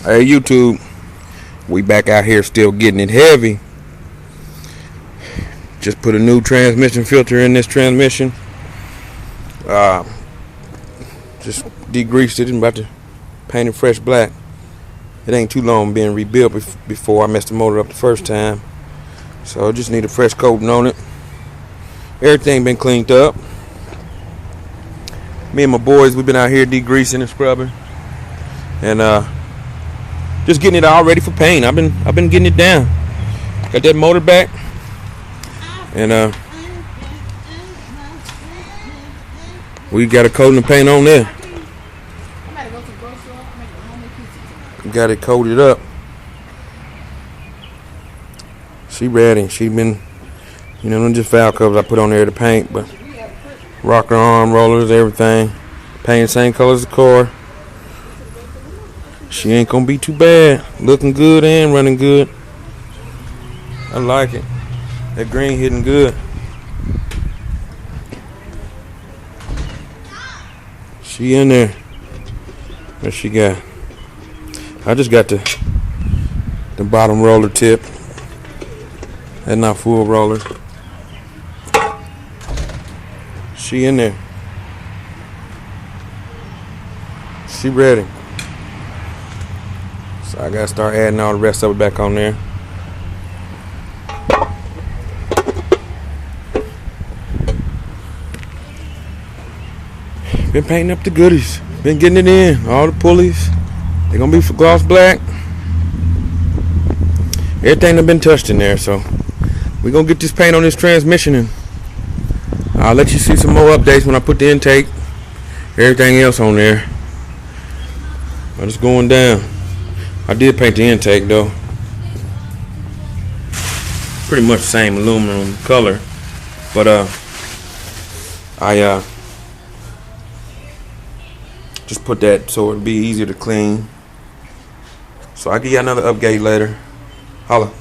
Hey YouTube, we back out here still getting it heavy. Just put a new transmission filter in this transmission. Just degreased it and about to paint it fresh black. It ain't too long being rebuilt before I messed the motor up the first time. So I just need a fresh coating on it. Everything been cleaned up. Me and my boys, we've been out here degreasing and scrubbing. And just getting it all ready for paint. I've been getting it down. Got that motor back. And we got a coating of paint on there. Got it coated up. She ready. She been, not just valve covers I put on there to paint, but rocker arm rollers, everything. Paint same color as the car. She ain't gonna be too bad. Looking good and running good. I like it. That green hitting good. She in there. What she got? I just got the bottom roller tip. That's not full roller. She in there. She ready. So I gotta start adding all the rest of it back on there. Been painting up the goodies. Been getting it in. All the pulleys. They're gonna be for gloss black. Everything that been touched in there. So we're gonna get this paint on this transmission, and I'll let you see some more updates when I put the intake. Everything else on there. But it's going down. I did paint the intake though. Pretty much the same aluminum color. But I just put that so it'd be easier to clean. So I'll give you another update later. Holla.